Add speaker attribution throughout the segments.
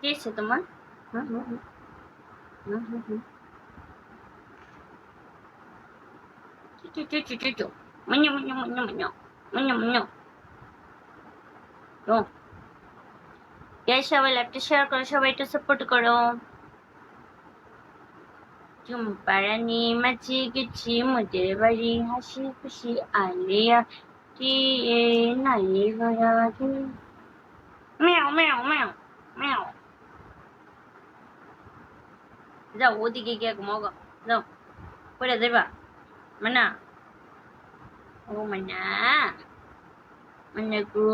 Speaker 1: কি হয়েছে তোমার? হুম হুম হুম হুম হুম হুম চু চু চু চু চু মন্য মন্য মন্য মন্য মন্য মন্য ও গাইস, সবাই লাইভটা শেয়ার করো, সবাই একটু সাপোর্ট করো। চুম্পারানি মাঝে গেছি মোদের বাড়ি, হাসি খুশি আলিয়া কি এ নালি গড়াগি ম্যাও ম্যাও ম্যাও ম্যাও। যাও ওদিকে গিয়ে ঘুমাও গো, যাও পড়ে দেবা মানা। ও মানা, মানা গো,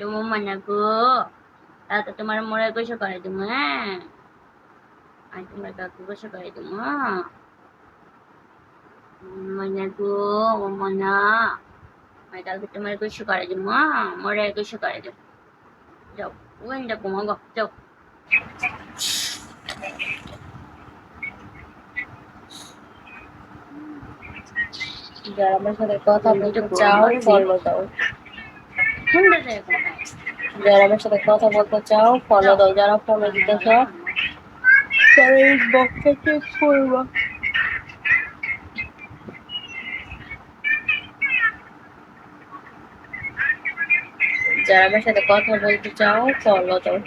Speaker 1: ও মানা গো, তাতে তোমার মোড়ে গোসল করে তুমি, হ্যাঁ আর তোমার কাকু গোসল করে তুমি মানা গো, ও মানা, আর কালকে তোমার গোসল করে তুমি মোড়ে গোসল করে তুমি। যাও ওখানটা ঘুমাও গো, যাও।
Speaker 2: যারা আমার সাথে কথা বলতে চাও ফলো দাও। যারা আমার সাথে কথা বলতে চাও ফলো দাও। যারা ফলো দিতে চাও তারা ইনবক্সে চেক করবা। যারা আমার সাথে কথা বলতে চাও ফলো দাও।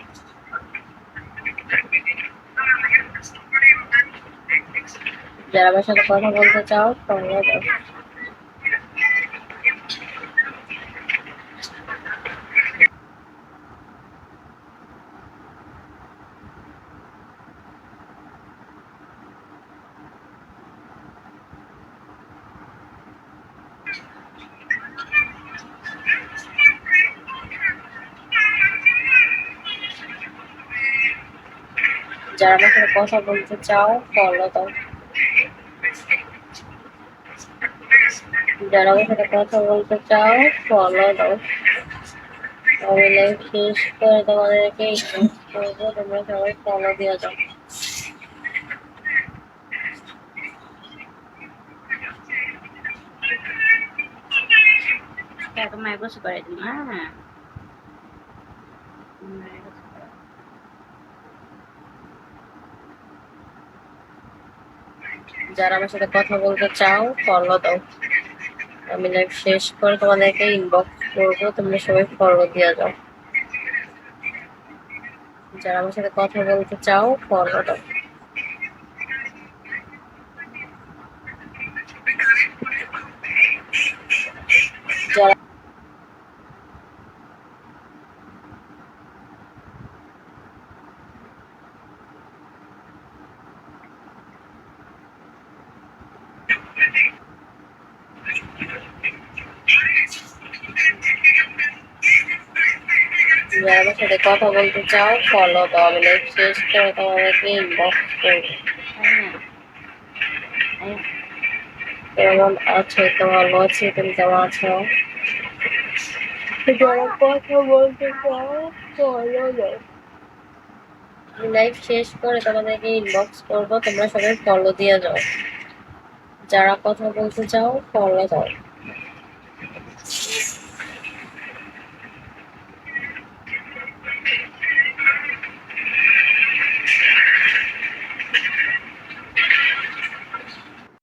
Speaker 2: যারা আমার সাথে কথা বলতে চাও ফলো দাও। যারা আমার সাথে কথা বলতে চাও ফলো দাও। যারা আমার সাথে কথা বলতে চাও ফলো দাও। আমি লাইভ শেষ করে তোমাদেরকে ইনবক্স করবো, তোমরা সবাই ফলো দিয়ে যাও।
Speaker 1: মায়ের গোসল করে তুমি, হ্যাঁ
Speaker 2: যারা আমার সাথে কথা বলতে চাও ফলো দাও। আমি লাইভ শেষ করে তোমাদেরকে ইনবক্স করবো, তোমরা সবাই ফলো দিয়ে যাও। যারা আমার সাথে কথা বলতে চাও ফলো দাও। যারা যারা আমার সাথে কথা বলতে চাও ফলো দাও। আমি লাইভ শেষ করে তোমাদেরকে ইনবক্স করবো। কেমন আছো? তো ভালো আছি, তুমি কেমন আছো? যারা কথা বলতে চাও ফলো দাও। আমি লাইভ শেষ করে তোমাদেরকে ইনবক্স করবো, তোমরা সবাই ফলো দিয়ে যাও। যারা কথা বলতে চাও ফলো দাও।